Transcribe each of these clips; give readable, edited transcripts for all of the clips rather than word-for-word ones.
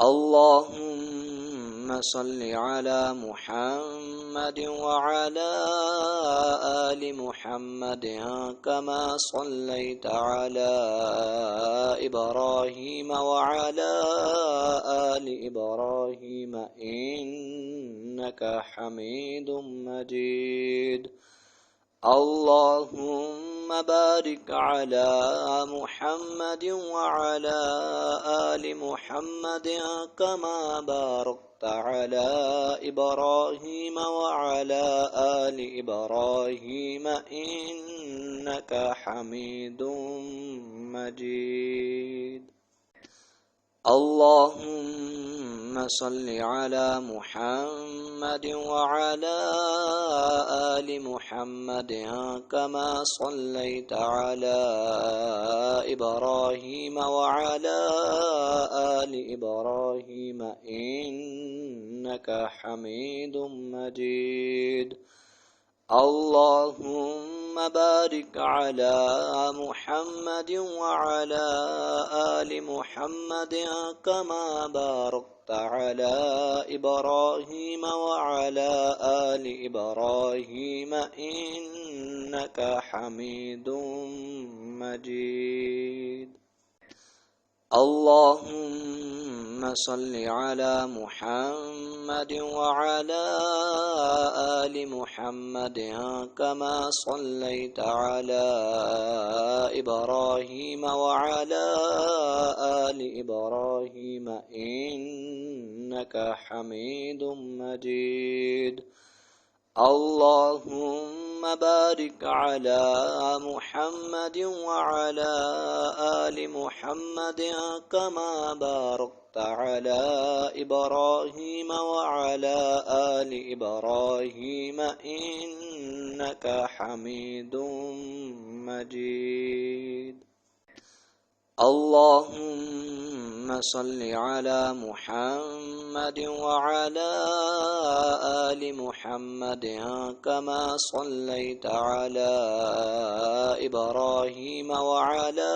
اللهم صل على محمد وعلى آل محمد كما صليت على إبراهيم وعلى آل إبراهيم إنك حميد مجيد. اللهم بارك على محمد وعلى آل محمد كما باركت على إبراهيم وعلى آل إبراهيم إنك حميد مجيد. اللهم صل على محمد وعلى آل محمد كما صليت على إبراهيم وعلى آل إبراهيم إنك حميد مجيد. اللهم بارك على محمد وعلى آل محمد كما باركت على إبراهيم وعلى آل إبراهيم إنك حميد مجيد. اللهم صل على محمد وعلى آل محمد كما صليت على إبراهيم وعلى آل إبراهيم إنك حميد مجيد. اللهم بارك على محمد وعلى آل محمد كما باركت على إبراهيم وعلى آل إبراهيم إنك حميد مجيد. اللهم صل على محمد وعلى آل محمد كما صليت على إبراهيم وعلى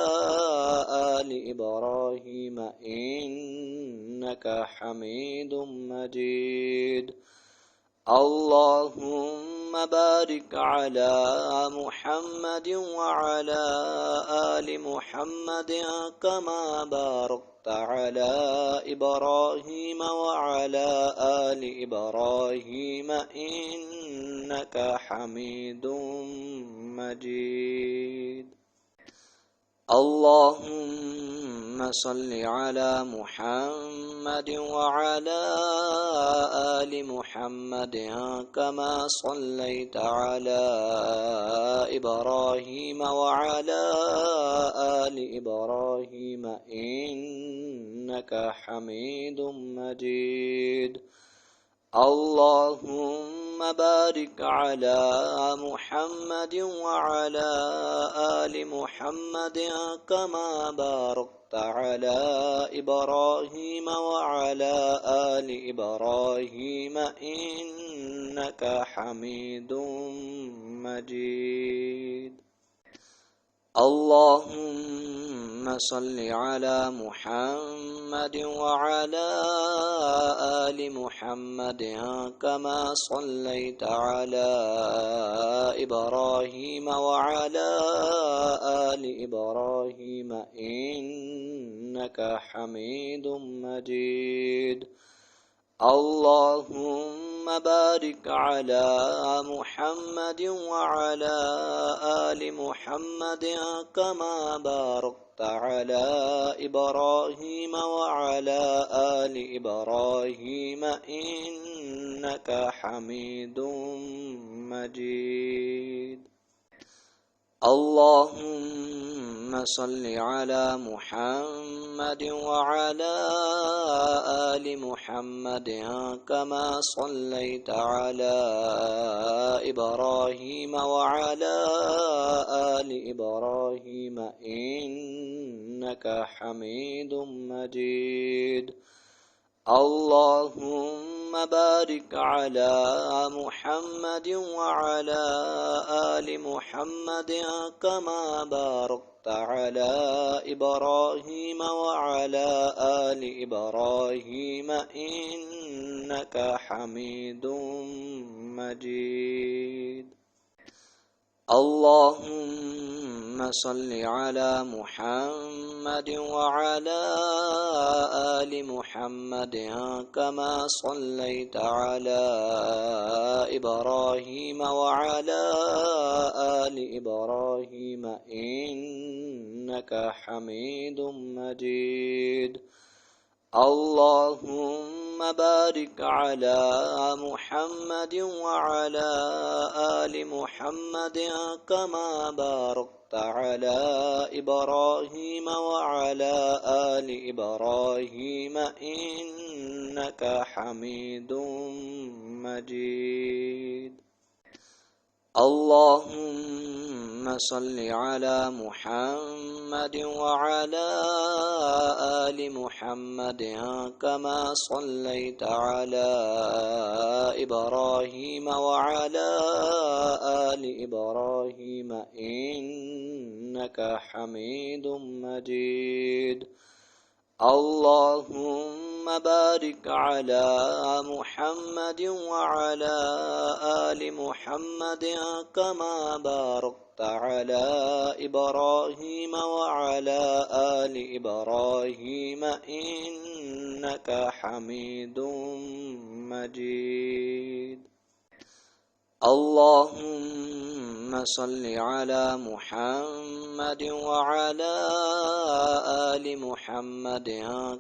آل إبراهيم إنك حميد مجيد. اللهم بارك على محمد وعلى آل محمد كما باركت على إبراهيم وعلى آل إبراهيم إنك حميد مجيد. اللهم صل على محمد وعلى آل محمد كما صليت على إبراهيم وعلى آل إبراهيم إنك حميد مجيد. اللهم بارك على محمد وعلى آل محمد كما باركت على إبراهيم وعلى آل إبراهيم إنك حميد مجيد. اللهم صل على محمد وعلى آل محمد كما صليت على إبراهيم وعلى آل إبراهيم إنك حميد مجيد. اللهم بارك على محمد وعلى آل محمد كما باركت على إبراهيم وعلى آل إبراهيم إنك حميد مجيد. اللهم صل على محمد وعلى آل محمد كما صليت على إبراهيم وعلى آل إبراهيم إنك حميد مجيد. اللهم بارك على محمد وعلى آل محمد كما باركت على إبراهيم وعلى آل إبراهيم إنك حميد مجيد. اللهم صل على محمد وعلى آل محمد كما صليت على إبراهيم وعلى آل إبراهيم إنك حميد مجيد. اللهم بارك على محمد وعلى آل محمد كما باركت على إبراهيم وعلى آل إبراهيم إنك حميد مجيد. اللهم صل على محمد وعلى آل محمد كما صليت على إبراهيم وعلى آل إبراهيم إنك حميد مجيد. اللهم بارك على محمد وعلى آل محمد كما باركت على إبراهيم وعلى آل إبراهيم إنك حميد مجيد. اللهم صل على محمد وعلى آل محمد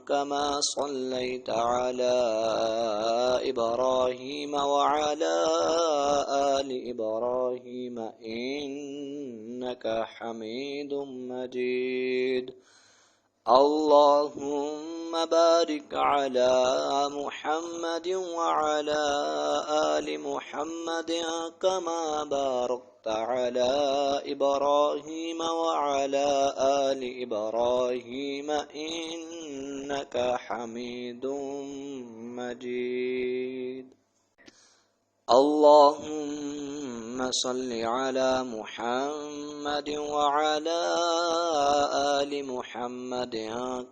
كما صليت على إبراهيم وعلى آل إبراهيم إنك حميد مجيد. اللهم بارك على محمد وعلى آل محمد كما باركت على إبراهيم وعلى آل إبراهيم إنك حميد مجيد. اللهم صل على محمد وعلى آل محمد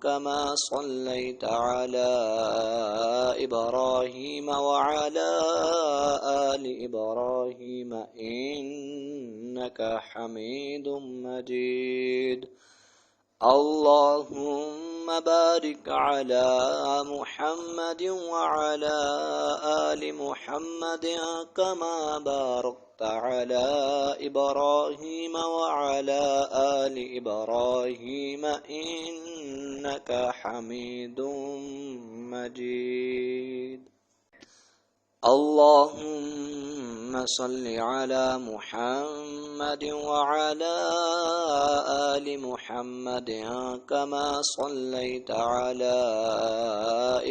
كما صليت على إبراهيم وعلى آل إبراهيم إنك حميد مجيد. اللهم بارك على محمد وعلى آل محمد كما باركت على إبراهيم وعلى آل إبراهيم إنك حميد مجيد. اللهم صل على محمد وعلى آل محمد كما صليت على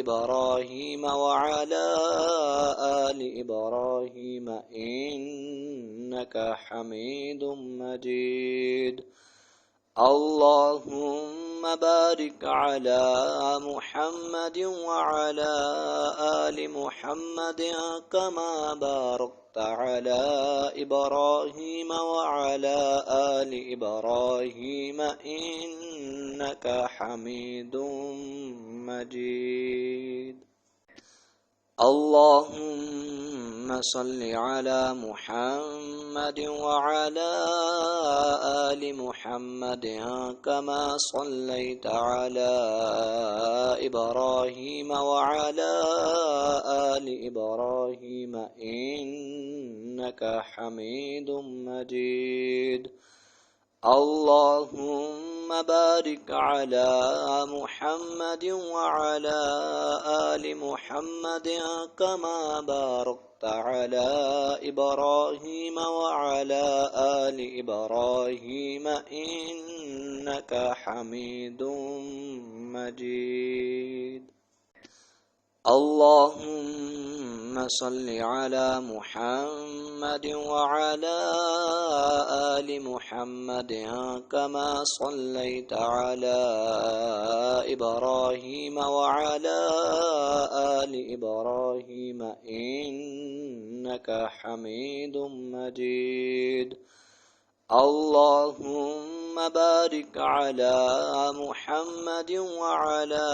إبراهيم وعلى آل إبراهيم إنك حميد مجيد. اللهم بارك على محمد وعلى آل محمد كما باركت على إبراهيم وعلى آل إبراهيم إنك حميد مجيد. اللهم صل على محمد وعلى آل محمد كما صليت على إبراهيم وعلى آل إبراهيم إنك حميد مجيد. اللهم بارك على محمد وعلى آل محمد كما باركت على إبراهيم وعلى آل إبراهيم إنك حميد مجيد. اللهم صل على محمد وعلى آل محمد كما صليت على إبراهيم وعلى آل إبراهيم إنك حميد مجيد. اللهم بارك على محمد وعلى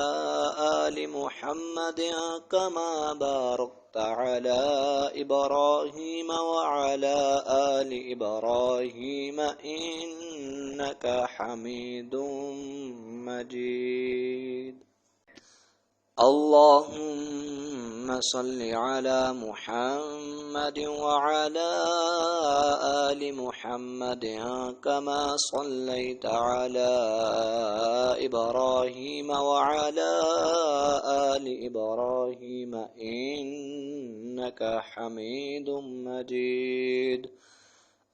آل محمد كما باركت على إبراهيم وعلى آل إبراهيم إنك حميد مجيد. اللهم صل على محمد وعلى آل محمد كما صليت على إبراهيم وعلى آل إبراهيم إنك حميد مجيد.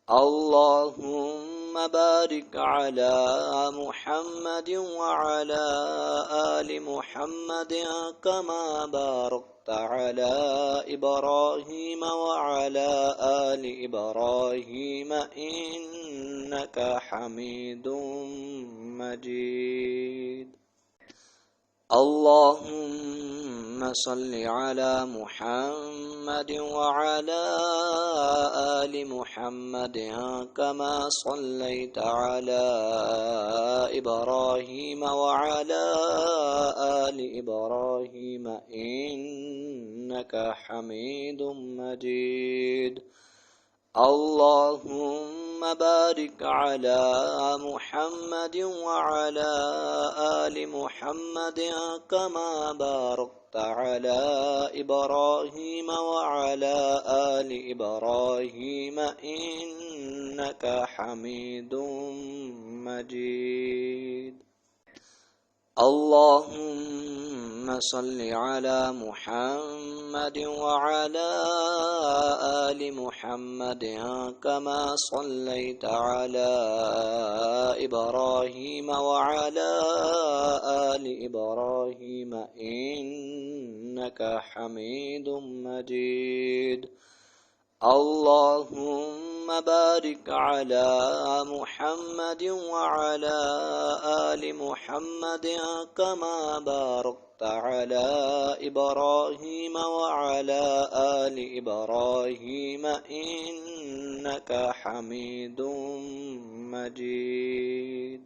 اللهم بارك على محمد وعلى آل محمد كما باركت على إبراهيم وعلى آل إبراهيم إنك حميد مجيد. اللهم صل على محمد وعلى آل محمد كما صليت على إبراهيم وعلى آل إبراهيم إنك حميد مجيد. اللهم بارك على محمد وعلى آل محمد كما باركت على إبراهيم وعلى آل إبراهيم إنك حميد مجيد. اللهم صل على محمد وعلى آل محمد كما صليت على إبراهيم وعلى آل إبراهيم إنك حميد مجيد. اللهم بارك على محمد وعلى آل محمد كما باركت على إبراهيم وعلى آل إبراهيم إنك حميد مجيد.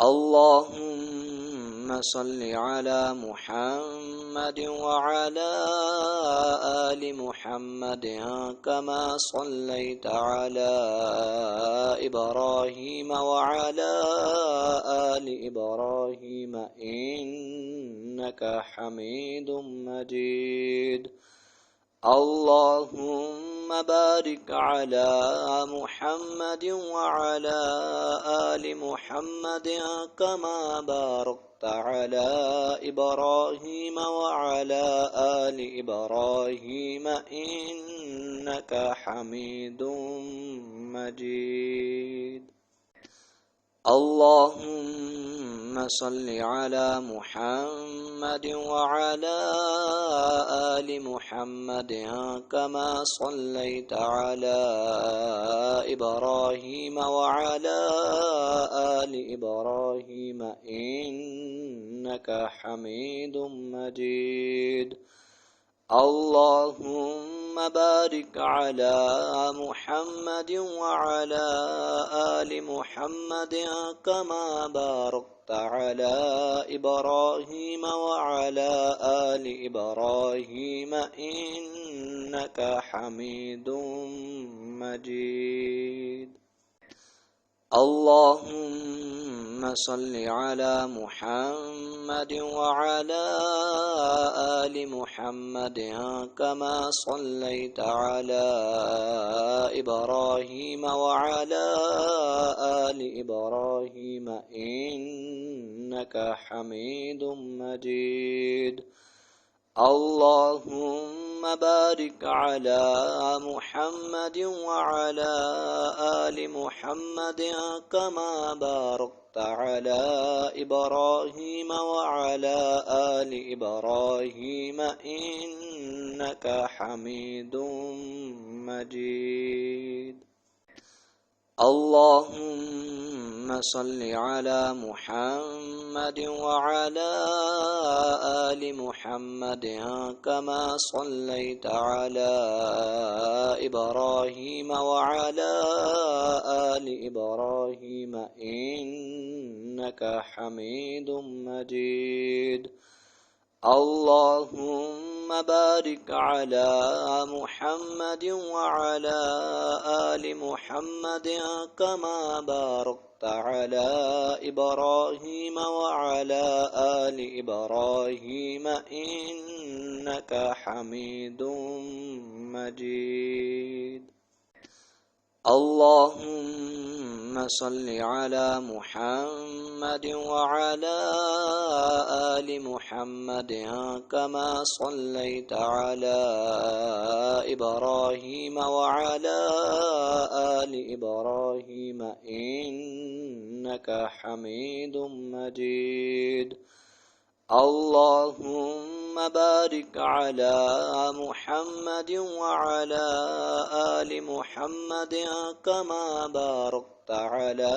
اللهم صل على محمد وعلى آل محمد كما صليت على إبراهيم وعلى آل إبراهيم إنك حميد مجيد. اللهم بارك على محمد وعلى آل محمد كما باركت على إبراهيم وعلى آل إبراهيم إنك حميد مجيد. اللهم صل على محمد وعلى آل محمد كما صليت على إبراهيم وعلى آل إبراهيم إنك حميد مجيد. اللهم بارك على محمد وعلى آل محمد كما باركت على إبراهيم وعلى آل إبراهيم إنك حميد مجيد. اللهم صل على محمد وعلى آل محمد كما صليت على إبراهيم وعلى آل إبراهيم إنك حميد مجيد. اللهم بارك على محمد وعلى آل محمد كما باركت على إبراهيم وعلى آل إبراهيم إنك حميد مجيد. اللهم صل على محمد وعلى آل آل محمد كما صليت على إبراهيم وعلى آل إبراهيم إنك حميد مجيد اللهم بارك على محمد وعلى آل محمد كما باركت على إبراهيم وعلى آل إبراهيم إنك حميد مجيد اللهم صل على محمد وعلى آل محمد كما صليت على إبراهيم وعلى آل إبراهيم إنك حميد مجيد اللهم بارك على محمد وعلى آل محمد كما باركت على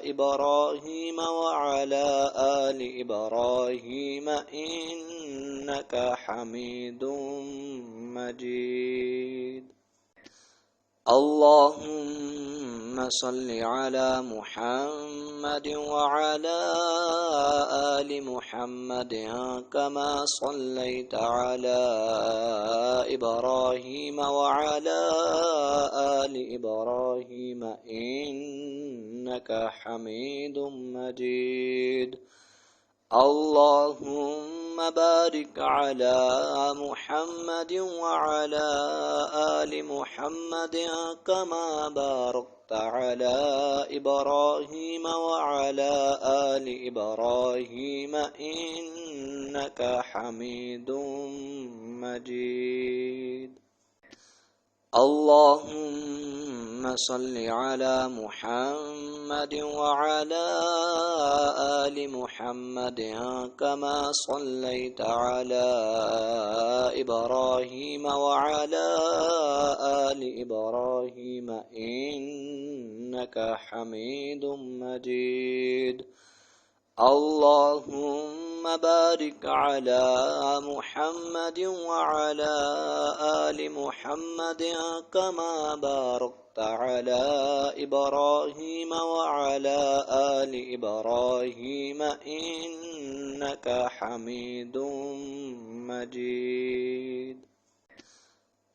إبراهيم وعلى آل إبراهيم إنك حميد مجيد اللهم صل على محمد وعلى آل محمد كما صليت على إبراهيم وعلى آل إبراهيم إنك حميد مجيد اللهم بارك على محمد وعلى آل محمد كما باركت على إبراهيم وعلى آل إبراهيم إنك حميد مجيد اللهم صل على محمد وعلى آل محمد كما صليت على إبراهيم وعلى آل إبراهيم إنك حميد مجيد اللهم بارك على محمد وعلى آل محمد كما باركت على إبراهيم وعلى آل إبراهيم إنك حميد مجيد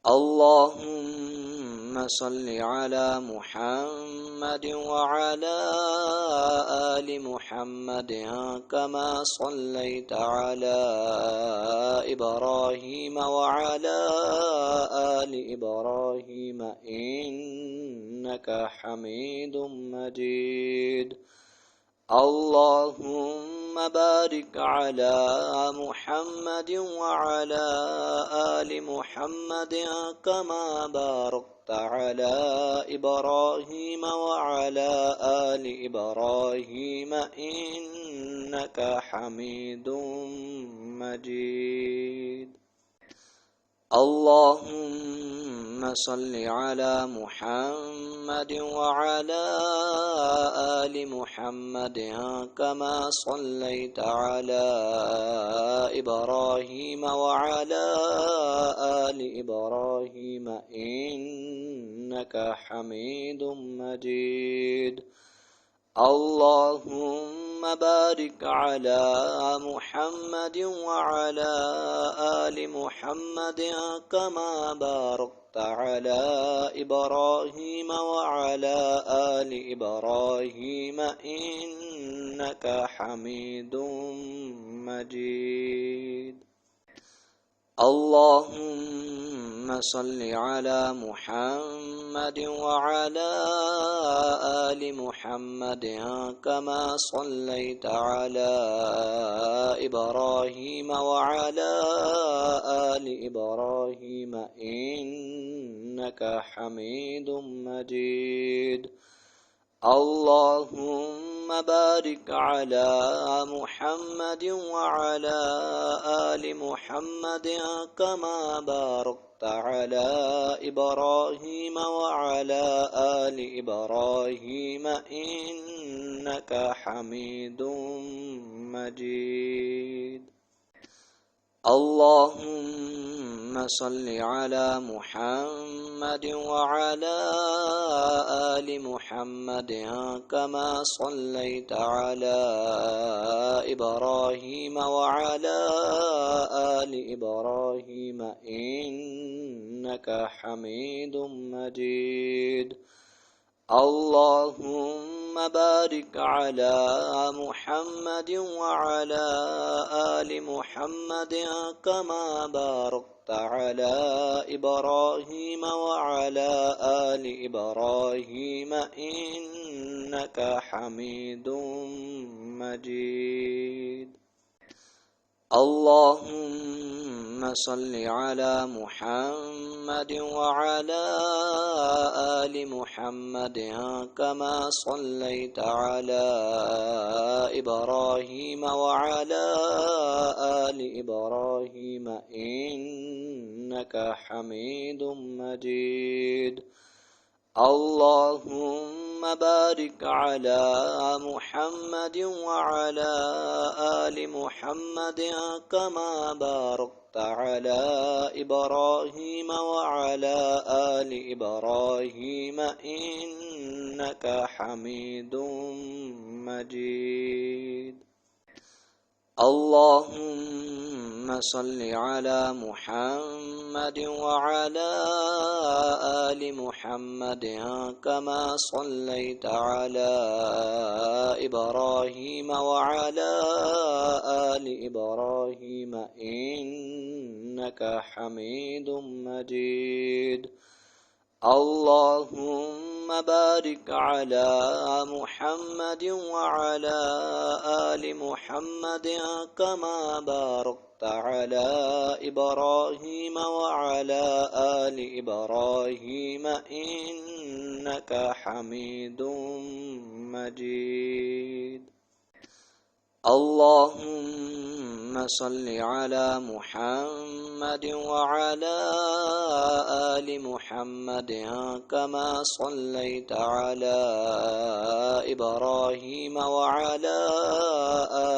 اللهم صل على محمد وعلى آل محمد كما صليت على إبراهيم وعلى آل إبراهيم إنك حميد مجيد اللهم بارك على محمد وعلى آل محمد كما باركت على إبراهيم وعلى آل إبراهيم إنك حميد مجيد اللهم صل على محمد وعلى آل محمد كما صليت على إبراهيم وعلى آل إبراهيم إنك حميد مجيد اللهم بارك على محمد وعلى آل محمد كما باركت على إبراهيم وعلى آل إبراهيم إنك حميد مجيد اللهم صل على محمد وعلى آل محمد كما صليت على إبراهيم وعلى آل إبراهيم إنك حميد مجيد اللهم بارك على محمد وعلى آل محمد كما باركت على إبراهيم وعلى آل إبراهيم إنك حميد مجيد اللهم صل على محمد وعلى آل محمد كما صليت على إبراهيم وعلى آل إبراهيم إنك حميد مجيد. اللهم بارك على محمد وعلى آل محمد كما باركت على إبراهيم وعلى آل إبراهيم إنك حميد مجيد. اللهم صل على محمد وعلى آل محمد كما صليت على إبراهيم وعلى آل إبراهيم إنك حميد مجيد. اللهم بارك على محمد وعلى آل محمد كما باركت على إبراهيم وعلى آل إبراهيم إنك حميد مجيد. اللهم صل على محمد وعلى آل محمد كما صليت على إبراهيم وعلى آل إبراهيم إنك حميد مجيد. اللهم بارك على محمد وعلى آل محمد كما باركت على إبراهيم وعلى آل إبراهيم إنك حميد مجيد. اللهم صل على محمد وعلى آل محمد كما صليت على إبراهيم وعلى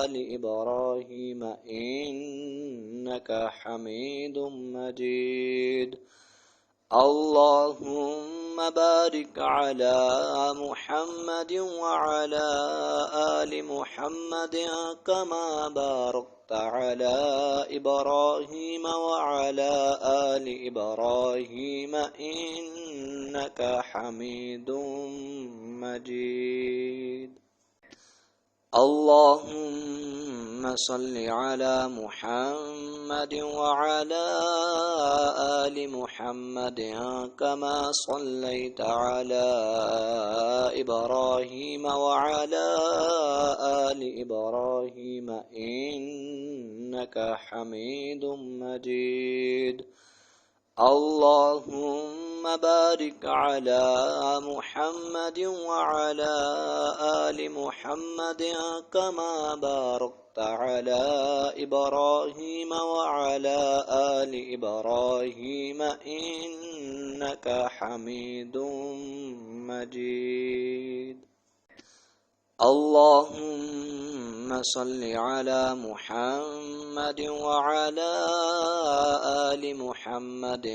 آل إبراهيم إنك حميد مجيد. اللهم بارك على محمد وعلى آل محمد كما باركت على إبراهيم وعلى آل إبراهيم إنك حميد مجيد. اللهم صل على محمد وعلى آل محمد كما صليت على إبراهيم وعلى آل إبراهيم إنك حميد مجيد. اللهم بارك على محمد وعلى آل محمد كما باركت على إبراهيم وعلى آل إبراهيم إنك حميد مجيد. اللهم صل على محمد وعلى آل محمد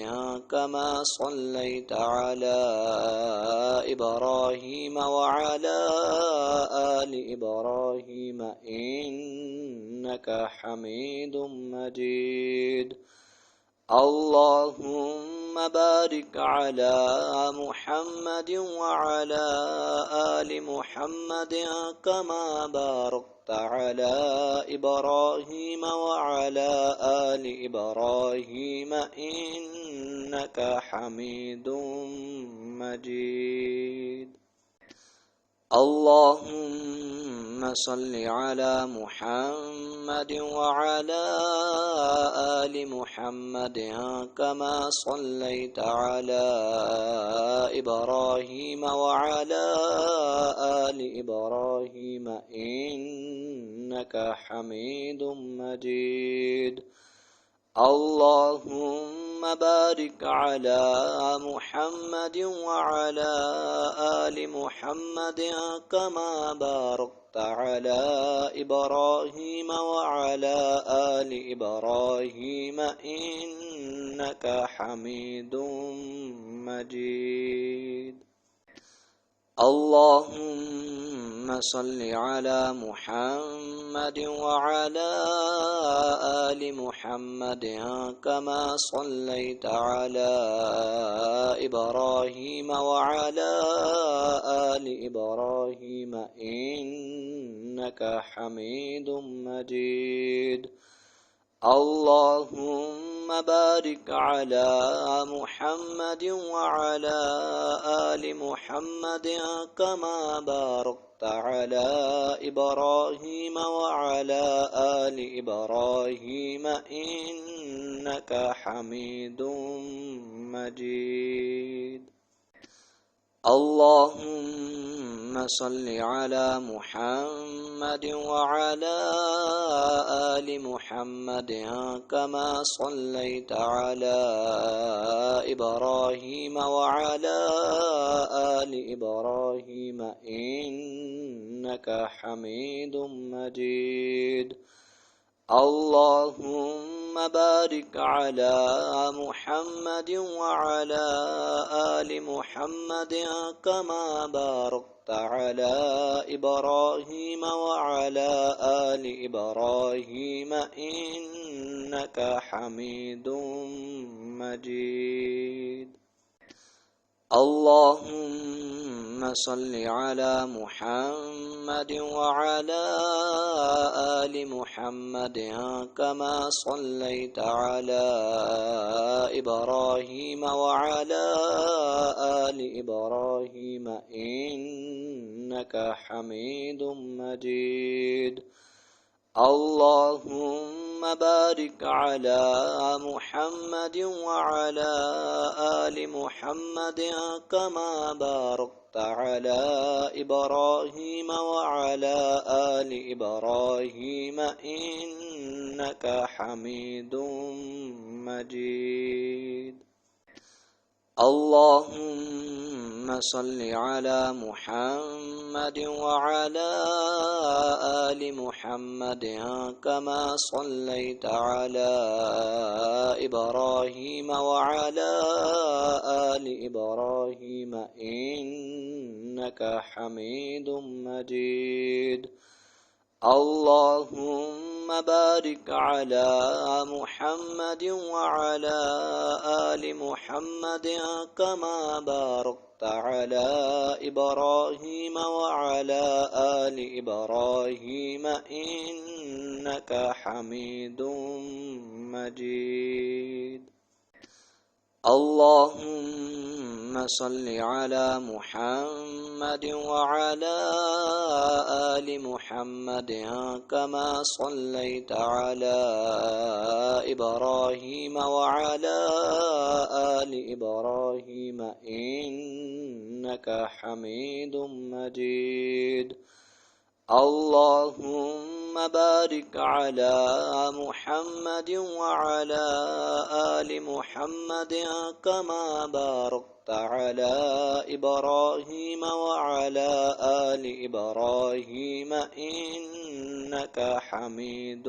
كما صليت على إبراهيم وعلى آل إبراهيم إنك حميد مجيد. اللهم بارك على محمد وعلى آل محمد كما باركت على إبراهيم وعلى آل إبراهيم إنك حميد مجيد. اللهم صل على محمد وعلى آل محمد كما صليت على إبراهيم وعلى آل إبراهيم إنك حميد مجيد. اللهم بارك على محمد وعلى آل محمد كما باركت على إبراهيم وعلى آل إبراهيم إنك حميد مجيد. اللهم صل على محمد وعلى آل محمد كما صليت على إبراهيم وعلى آل إبراهيم إنك حميد مجيد. اللهم بارك على محمد وعلى آل محمد كما باركت على إبراهيم وعلى آل إبراهيم إنك حميد مجيد. اللهم صل على محمد وعلى آل محمد كما صليت على إبراهيم وعلى آل إبراهيم إنك حميد مجيد. اللهم بارك على محمد وعلى آل محمد كما باركت على إبراهيم وعلى آل إبراهيم إنك حميد مجيد. اللهم صل على محمد وعلى آل محمد كما صليت على إبراهيم وعلى آل إبراهيم إنك حميد مجيد. اللهم بارك على محمد وعلى آل محمد كما باركت على إبراهيم وعلى آل إبراهيم إنك حميد مجيد. اللهم صل على محمد وعلى آل محمد كما صليت على إبراهيم وعلى آل إبراهيم إنك حميد مجيد. اللهم بارك على محمد وعلى آل محمد كما باركت على إبراهيم وعلى آل إبراهيم إنك حميد مجيد. اللهم صل على محمد وعلى آل محمد كما صليت على إبراهيم وعلى آل إبراهيم إنك حميد مجيد. اللهم بارك على محمد وعلى آل محمد كما باركت على إبراهيم وعلى آل إبراهيم إنك حميد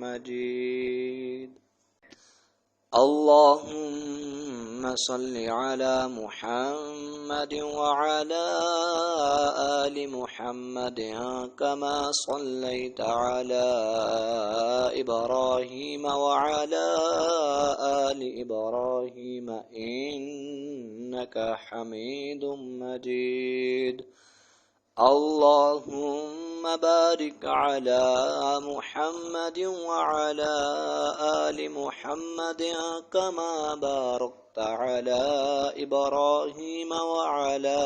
مجيد. اللهم صل على محمد وعلى آل محمد كما صليت على إبراهيم وعلى آل إبراهيم إنك حميد مجيد. اللهم بارك على محمد وعلى آل محمد كما باركت على إبراهيم وعلى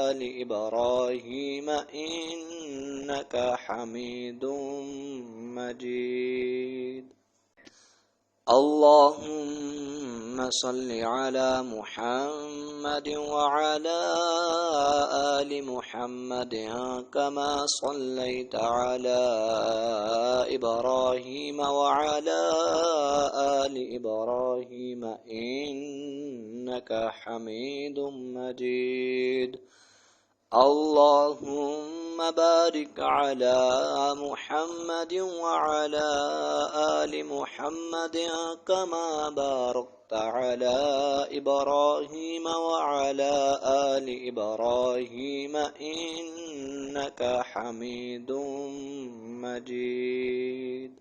آل إبراهيم إنك حميد مجيد. اللهم صل على محمد وعلى آل محمد كما صليت على إبراهيم وعلى آل إبراهيم إنك حميد مجيد اللهم بارك على محمد وعلى آل محمد كما باركت على إبراهيم وعلى آل إبراهيم إنك حميد مجيد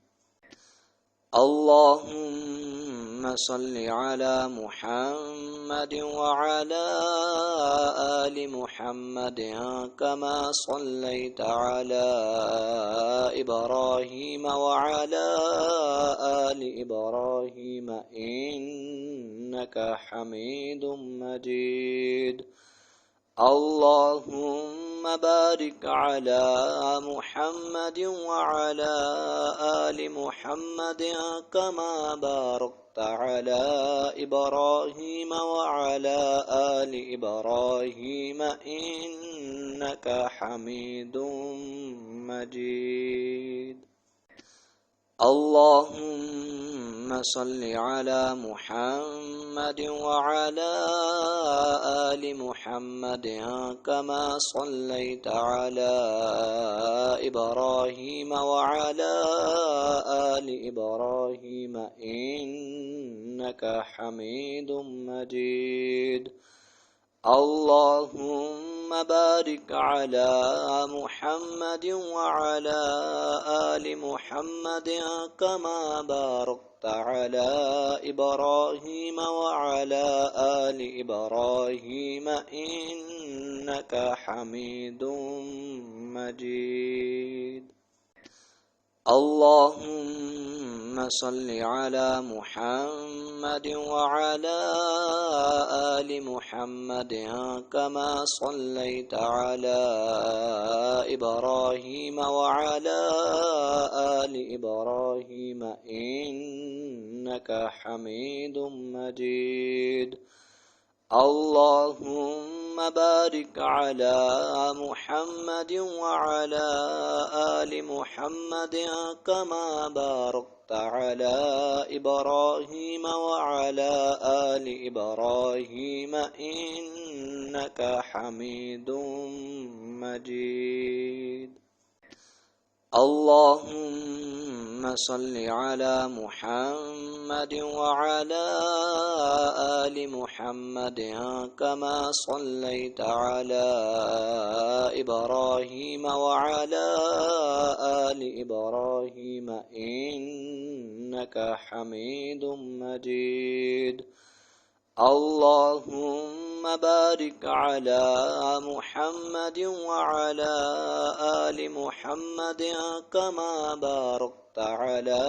اللهم صل على محمد وعلى آل محمد كما صليت على إبراهيم وعلى آل إبراهيم إنك حميد مجيد اللهم بارك على محمد وعلى آل محمد كما باركت على إبراهيم وعلى آل إبراهيم إنك حميد مجيد اللهم صل على محمد وعلى آل محمد كما صليت على إبراهيم وعلى آل إبراهيم إنك حميد مجيد اللهم بارك على محمد وعلى آل محمد كما باركت على إبراهيم وعلى آل إبراهيم إنك حميد مجيد اللهم صل على محمد وعلى آل محمد كما صليت على إبراهيم وعلى آل إبراهيم إنك حميد مجيد اللهم بارك على محمد وعلى آل محمد كما باركت على إبراهيم وعلى آل إبراهيم إنك حميد مجيد اللهم صل على محمد وعلى آل محمد كما صليت على إبراهيم وعلى آل إبراهيم إنك حميد مجيد اللهم بارك على محمد وعلى آل محمد كما باركت على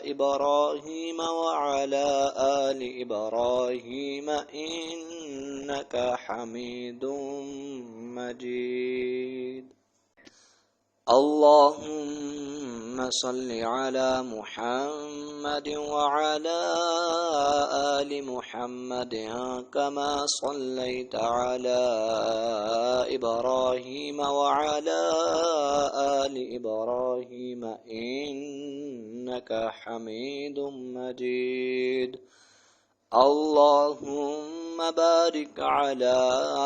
إبراهيم وعلى آل إبراهيم إنك حميد مجيد اللهم صل على محمد وعلى آل محمد كما صليت على إبراهيم وعلى آل إبراهيم إنك حميد مجيد اللهم بارك على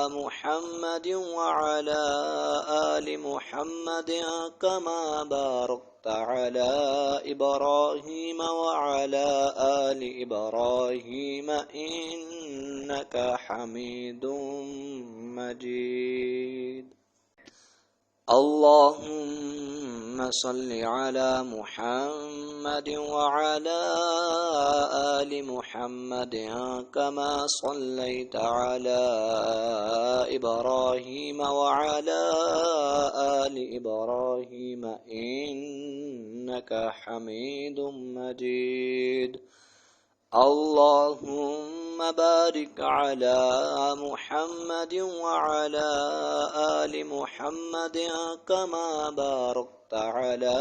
محمد وعلى آل محمد كما باركت على إبراهيم وعلى آل إبراهيم إنك حميد مجيد اللهم صل على محمد وعلى آل محمد كما صليت على إبراهيم وعلى آل إبراهيم إنك حميد مجيد اللهم بارك على محمد وعلى آل محمد كما باركت على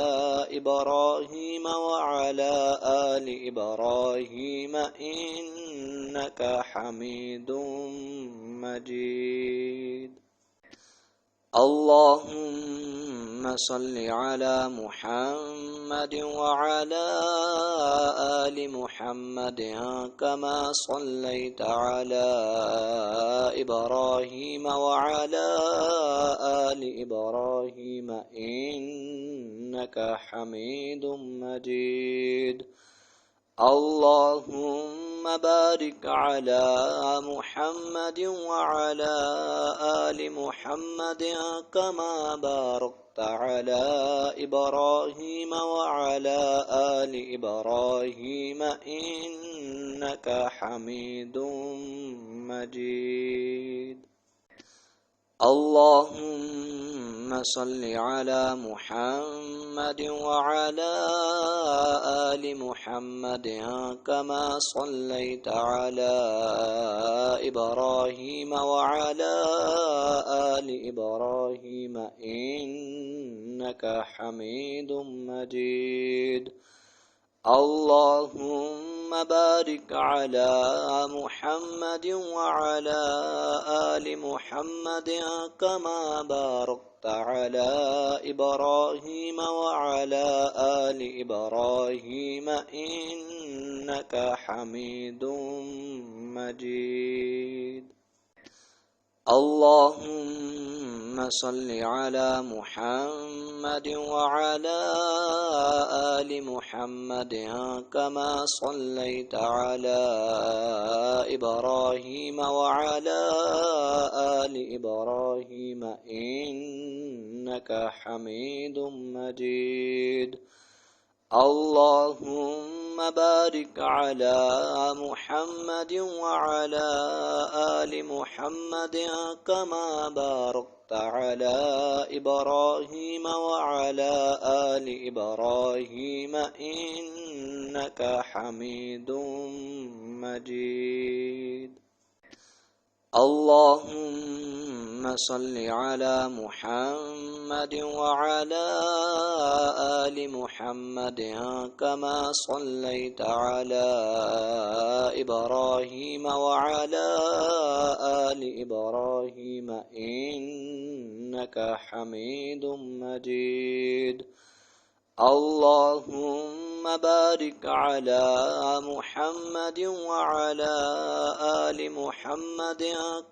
إبراهيم وعلى آل إبراهيم إنك حميد مجيد. اللهم صل على محمد وعلى آل محمد كما صليت على إبراهيم وعلى آل إبراهيم إنك حميد مجيد. اللهم بارك على محمد وعلى آل محمد كما باركت على إبراهيم وعلى آل إبراهيم إنك حميد مجيد. اللهم صل على محمد وعلى آل محمد كما صليت على إبراهيم وعلى آل إبراهيم إنك حميد مجيد. اللهم بارك على محمد وعلى آل محمد كما باركت على إبراهيم وعلى آل إبراهيم إنك حميد مجيد. اللهم صل على محمد وعلى آل محمد كما صليت على إبراهيم وعلى آل إبراهيم إنك حميد مجيد. اللهم بارك على محمد وعلى آل محمد كما باركت على إبراهيم وعلى آل إبراهيم إنك حميد مجيد. اللهم صل على محمد وعلى آل محمد كما صليت على إبراهيم وعلى آل إبراهيم إنك حميد مجيد. اللهم بارك على محمد وعلى آل محمد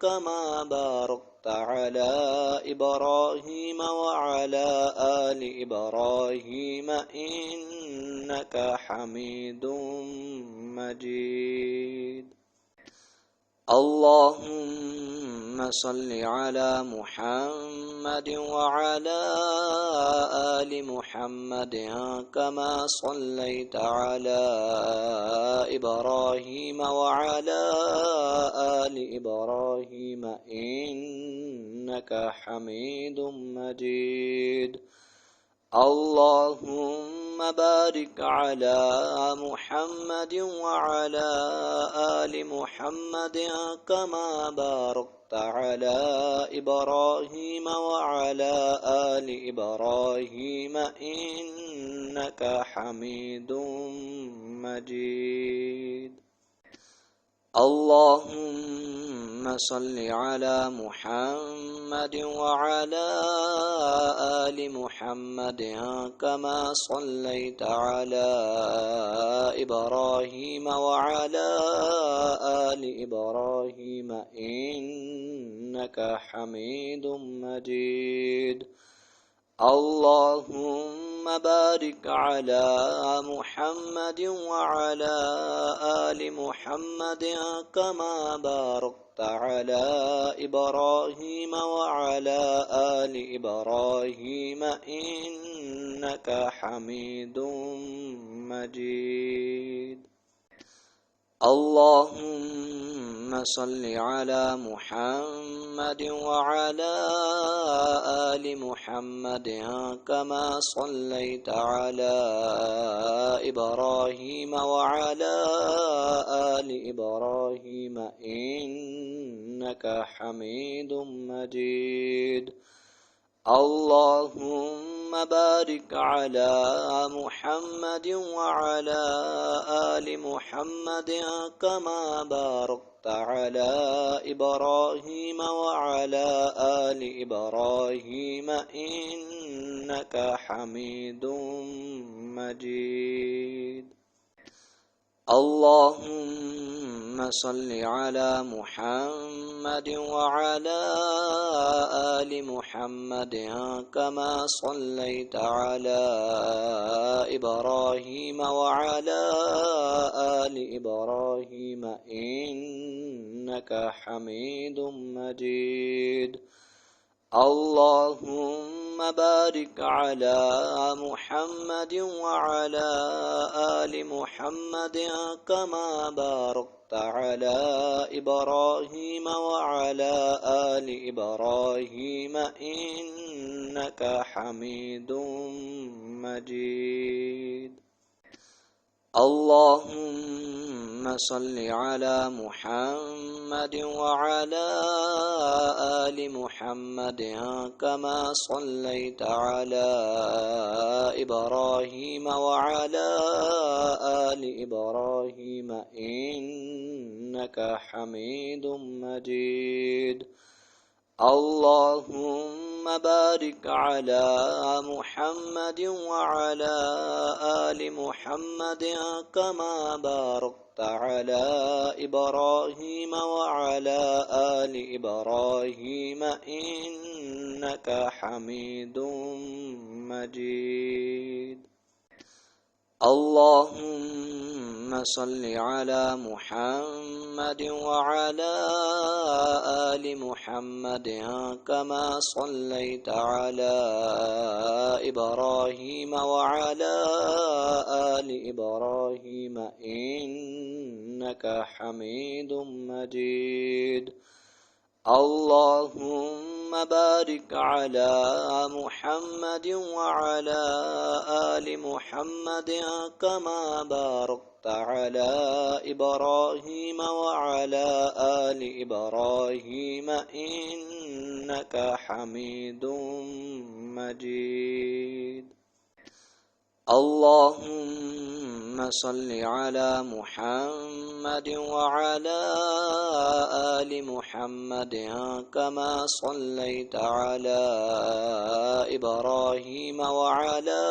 كما باركت على إبراهيم وعلى آل إبراهيم إنك حميد مجيد. اللهم صل على محمد وعلى آل محمد كما صليت على إبراهيم وعلى آل إبراهيم إنك حميد مجيد. اللهم بارك على محمد وعلى آل محمد كما باركت على إبراهيم وعلى آل إبراهيم إنك حميد مجيد. اللهم صل على محمد وعلى آل محمد كما صليت على إبراهيم وعلى آل إبراهيم إنك حميد مجيد. اللهم بارك على محمد وعلى آل محمد كما باركت على إبراهيم وعلى آل إبراهيم إنك حميد مجيد. اللهم صل على محمد وعلى آل محمد كما صليت على إبراهيم وعلى آل آل إبراهيم إنك حميد مجيد اللهم بارك على محمد وعلى آل محمد كما باركت على إبراهيم وعلى آل إبراهيم إنك حميد مجيد اللهم صل على محمد وعلى آل محمد كما صليت على إبراهيم وعلى آل إبراهيم إنك حميد مجيد اللهم بارك على محمد وعلى آل محمد كما باركت على إبراهيم وعلى آل إبراهيم إنك حميد مجيد اللهم صل على محمد وعلى آل محمد كما صليت على إبراهيم وعلى آل إبراهيم إنك حميد مجيد اللهم بارك على محمد وعلى آل محمد كما باركت على إبراهيم وعلى آل إبراهيم إنك حميد مجيد اللهم صل على محمد وعلى آل محمد كما صليت على إبراهيم وعلى آل إبراهيم إنك حميد مجيد اللهم بارك على محمد وعلى آل محمد كما باركت على إبراهيم وعلى آل إبراهيم إنك حميد مجيد اللهم صل على محمد وعلى آل محمد كما صليت على إبراهيم وعلى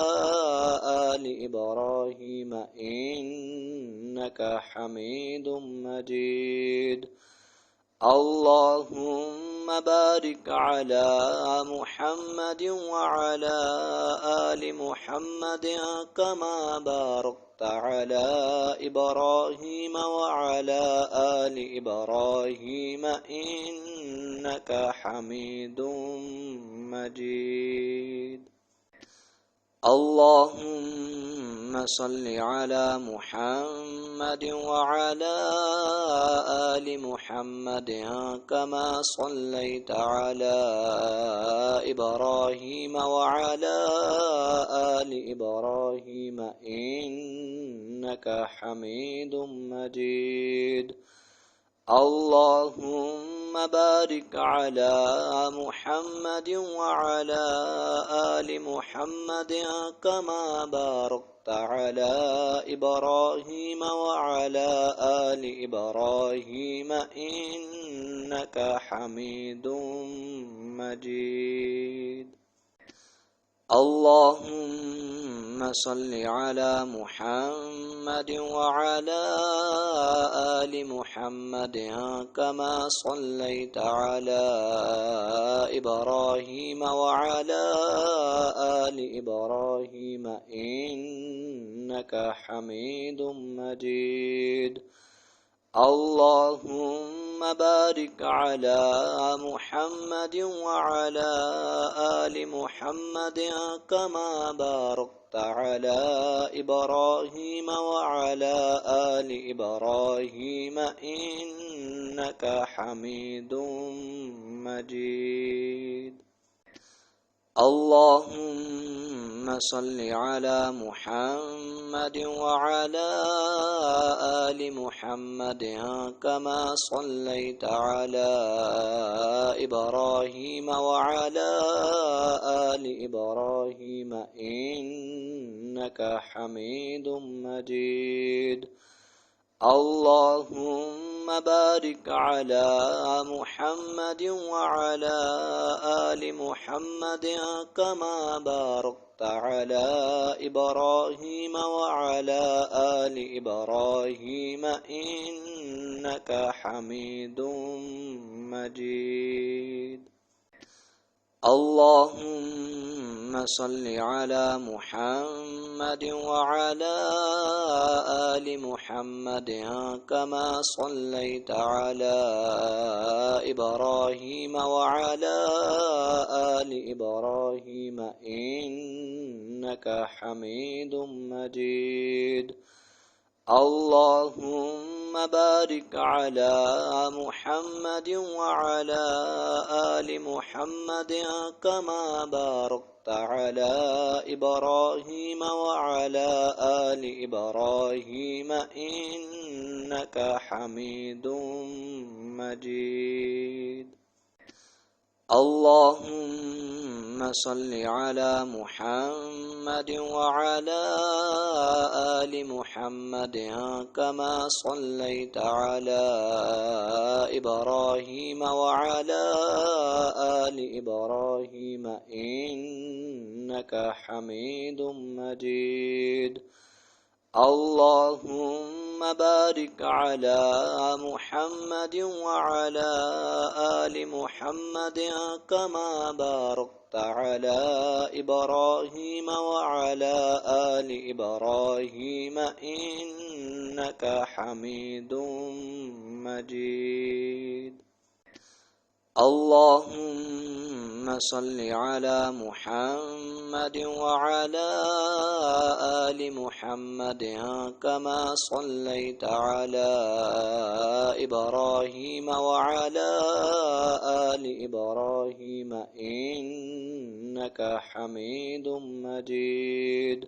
آل إبراهيم إنك حميد مجيد اللهم بارك على محمد وعلى آل محمد كما باركت على إبراهيم وعلى آل إبراهيم إنك حميد مجيد اللهم صل على محمد وعلى آل محمد كما صليت على إبراهيم وعلى آل إبراهيم إنك حميد مجيد اللهم بارك على محمد وعلى آل محمد كما باركت على إبراهيم وعلى آل إبراهيم إنك حميد مجيد اللهم صل على محمد وعلى آل محمد كما صليت على إبراهيم وعلى آل إبراهيم إنك حميد مجيد اللهم بارك على محمد وعلى آل محمد كما باركت على إبراهيم وعلى آل إبراهيم إنك حميد مجيد اللهم صل على محمد وعلى آل محمد كما صليت على إبراهيم وعلى آل إبراهيم إنك حميد مجيد. اللهم بارك على محمد وعلى آل محمد كما باركت على إبراهيم وعلى آل إبراهيم إنك حميد مجيد. اللهم صل على محمد وعلى آل محمد كما صليت على إبراهيم وعلى آل إبراهيم إنك حميد مجيد. اللهم بارك على محمد وعلى آل محمد كما باركت على إبراهيم وعلى آل إبراهيم إنك حميد مجيد. اللهم صل على محمد وعلى آل محمد كما صليت على إبراهيم وعلى آل إبراهيم إنك حميد مجيد. اللهم بارك على محمد وعلى آل محمد كما باركت على إبراهيم وعلى آل إبراهيم إنك حميد مجيد. اللهم صل على محمد وعلى آل محمد كما صليت على إبراهيم وعلى آل إبراهيم إنك حميد مجيد.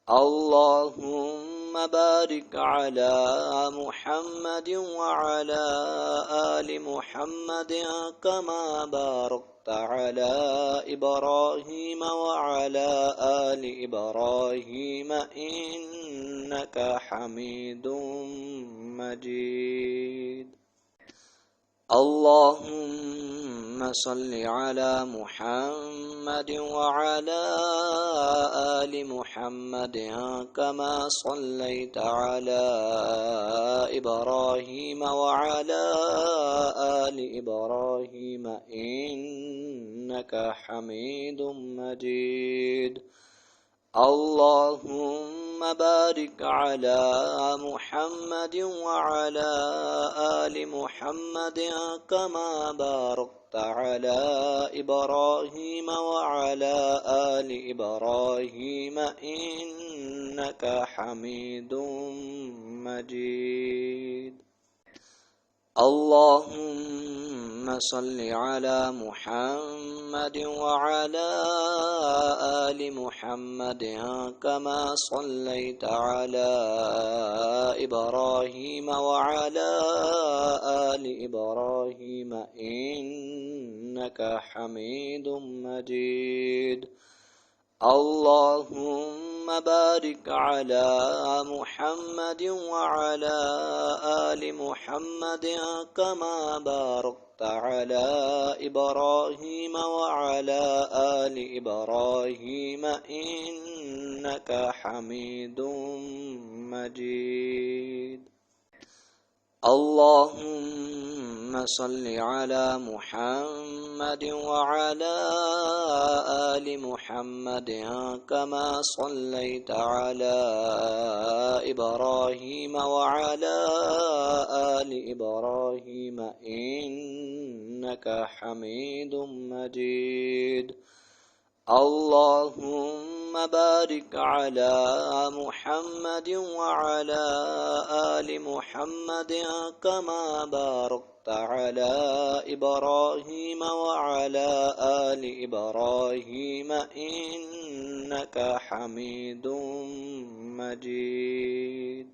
اللهم بارك على محمد وعلى آل محمد كما باركت على إبراهيم وعلى آل إبراهيم إنك حميد مجيد. اللهم صل على محمد وعلى آل محمد كما صليت على إبراهيم وعلى آل إبراهيم إنك حميد مجيد. اللهم بارك على محمد وعلى آل محمد كما باركت على إبراهيم وعلى آل إبراهيم إنك حميد مجيد. اللهم صل على محمد وعلى آل محمد كما صليت على إبراهيم وعلى آل إبراهيم إنك حميد مجيد. اللهم بارك على محمد وعلى آل محمد كما باركت على إبراهيم وعلى آل إبراهيم إنك حميد مجيد. اللهم صل على محمد وعلى آل محمد كما صليت على إبراهيم وعلى آل إبراهيم إنك حميد مجيد. اللهم بارك على محمد وعلى آل محمد كما باركت على إبراهيم وعلى آل إبراهيم إنك حميد مجيد.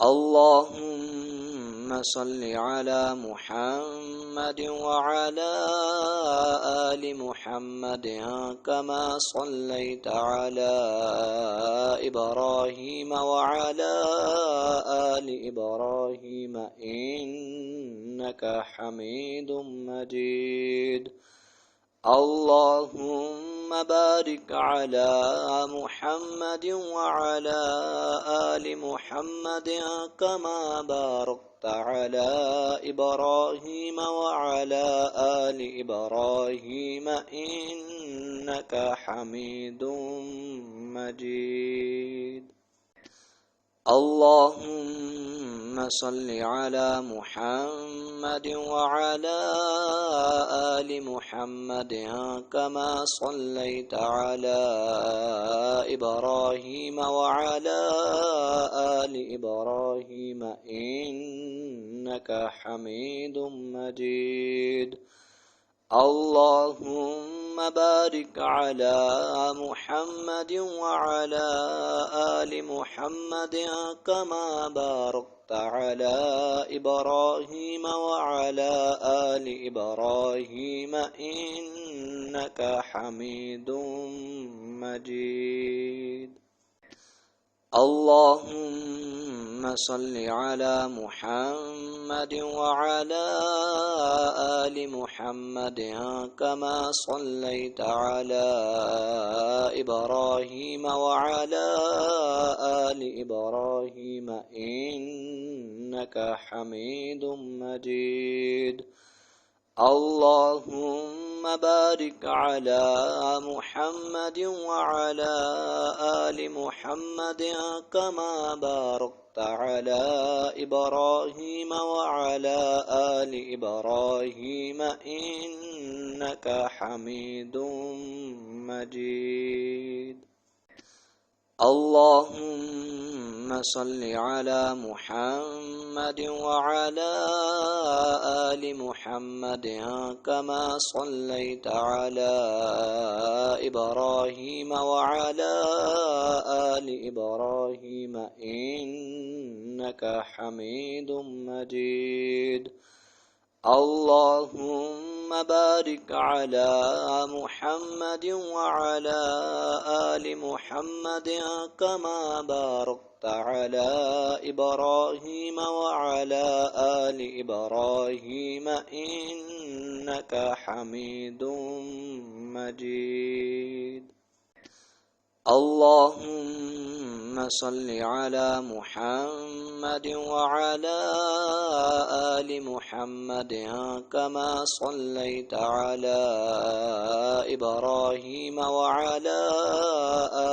اللهم صل على محمد وعلى آل محمد كما صليت على إبراهيم وعلى آل إبراهيم إنك حميد مجيد. اللهم بارك على محمد وعلى آل محمد كما باركت على إبراهيم وعلى آل إبراهيم إنك حميد مجيد. اللهم صل على محمد وعلى آل محمد كما صليت على إبراهيم وعلى آل إبراهيم إنك حميد مجيد. اللهم بارك على محمد وعلى آل محمد كما باركت على إبراهيم وعلى آل إبراهيم إنك حميد مجيد. اللهم صل على محمد وعلى آل محمد كما صليت على إبراهيم وعلى آل إبراهيم إنك حميد مجيد. اللهم بارك على محمد وعلى آل محمد كما باركت على إبراهيم وعلى آل إبراهيم إنك حميد مجيد. اللهم صل على محمد وعلى آل محمد كما صليت على إبراهيم وعلى آل إبراهيم إنك حميد مجيد. اللهم بارك على محمد وعلى آل محمد كما باركت على إبراهيم وعلى آل إبراهيم إنك حميد مجيد. اللهم صل على محمد وعلى آل محمد كما صليت على إبراهيم وعلى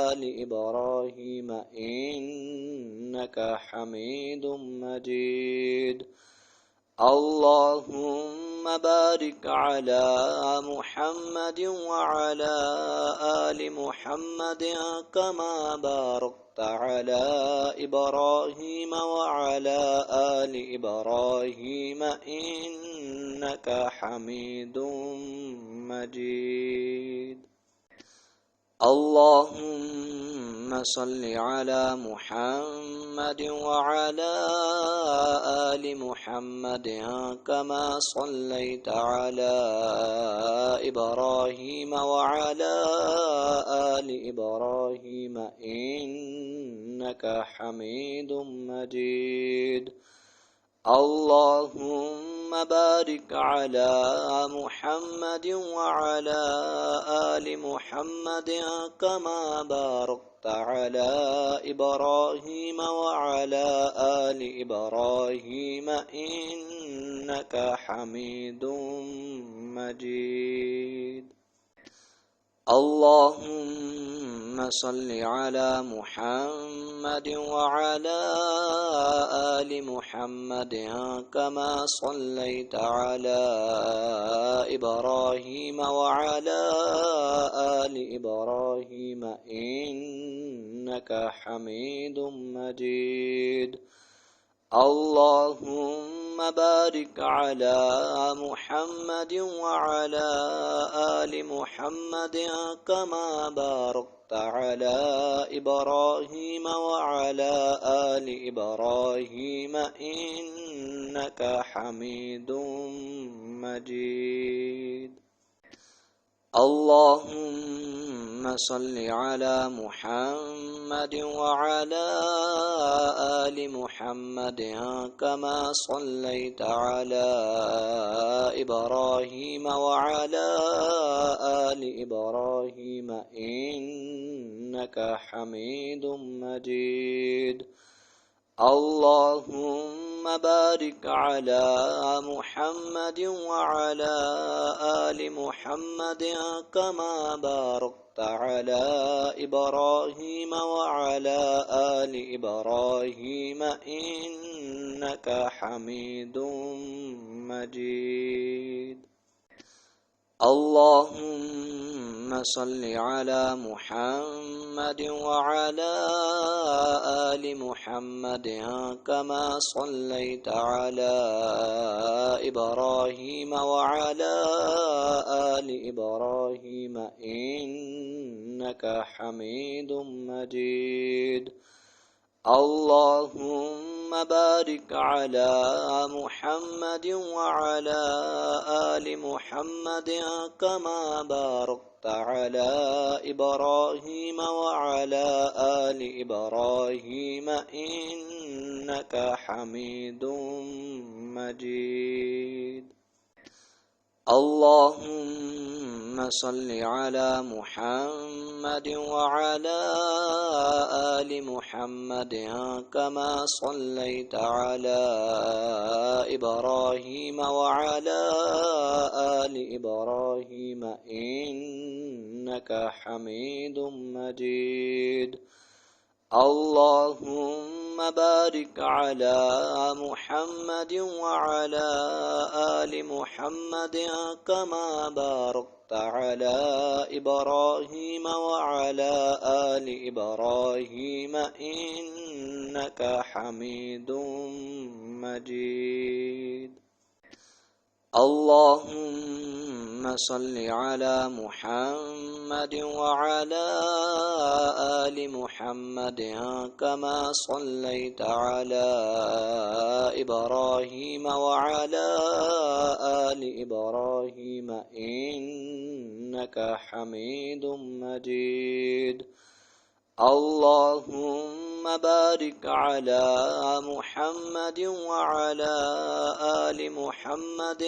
آل إبراهيم إنك حميد مجيد. اللهم بارك على محمد وعلى آل محمد كما باركت على إبراهيم وعلى آل إبراهيم إنك حميد مجيد. اللهم صل على محمد وعلى آل محمد كما صليت على إبراهيم وعلى آل إبراهيم إنك حميد مجيد. اللهم بارك على محمد وعلى آل محمد كما باركت على إبراهيم وعلى آل إبراهيم إنك حميد مجيد. اللهم صل على محمد وعلى آل آل محمد كما صليت على إبراهيم وعلى آل إبراهيم إنك حميد مجيد اللهم بارك على محمد وعلى آل محمد كما باركت على إبراهيم وعلى آل إبراهيم إنك حميد مجيد اللهم صل على محمد وعلى آل محمد كما صليت على إبراهيم وعلى آل إبراهيم إنك حميد مجيد اللهم بارك على محمد وعلى آل محمد كما باركت على إبراهيم وعلى آل إبراهيم إنك حميد مجيد اللهم صل على محمد وعلى آل محمد كما صليت على إبراهيم وعلى آل إبراهيم إنك حميد مجيد اللهم بارك على محمد وعلى آل محمد كما باركت على إبراهيم وعلى آل إبراهيم إنك حميد مجيد اللهم صل على محمد وعلى آل محمد كما صليت على إبراهيم وعلى آل إبراهيم إنك حميد مجيد اللهم بارك على محمد وعلى آل محمد كما باركت على إبراهيم وعلى آل إبراهيم إنك حميد مجيد اللهم صل على محمد وعلى آل محمد كما صليت على إبراهيم وعلى آل إبراهيم إنك حميد مجيد اللهم بارك على محمد وعلى آل محمد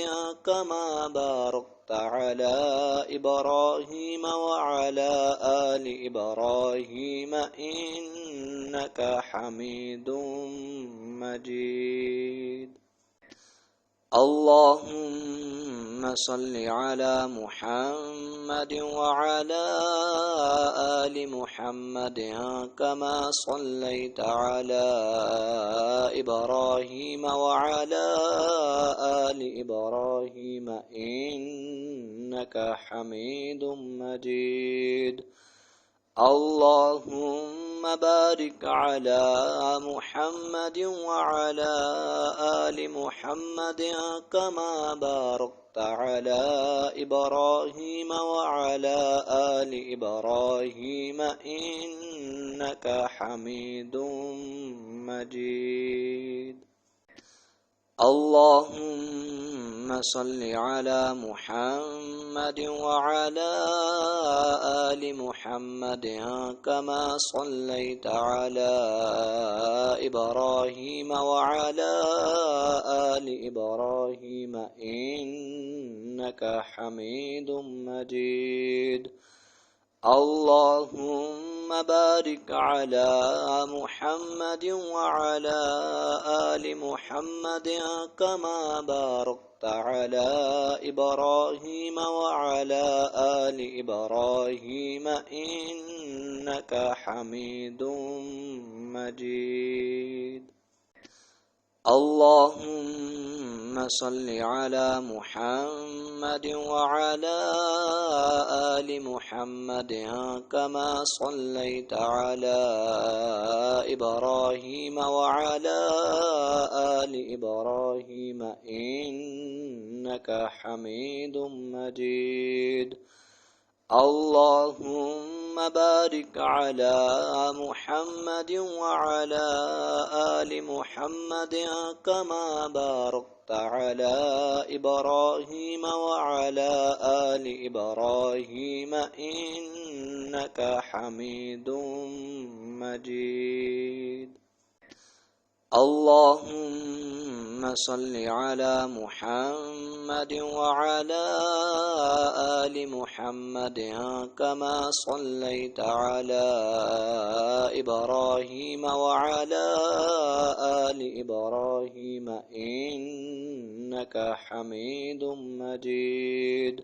كما باركت على إبراهيم وعلى آل إبراهيم إنك حميد مجيد اللهم صل على محمد وعلى آل محمد كما صليت على إبراهيم وعلى آل إبراهيم إنك حميد مجيد اللهم بارك على محمد وعلى آل محمد كما باركت على إبراهيم وعلى آل إبراهيم إنك حميد مجيد اللهم صل على محمد وعلى آل محمد كما صليت على إبراهيم وعلى آل إبراهيم إنك حميد مجيد اللهم بارك على محمد وعلى آل محمد كما باركت على إبراهيم وعلى آل إبراهيم إنك حميد مجيد اللهم صل على محمد وعلى آل محمد كما صليت على إبراهيم وعلى آل إبراهيم إنك حميد مجيد. اللهم بارك على محمد وعلى آل محمد كما باركت على إبراهيم وعلى آل إبراهيم إنك حميد مجيد. اللهم صل على محمد وعلى آل محمد كما صليت على إبراهيم وعلى آل إبراهيم إنك حميد مجيد.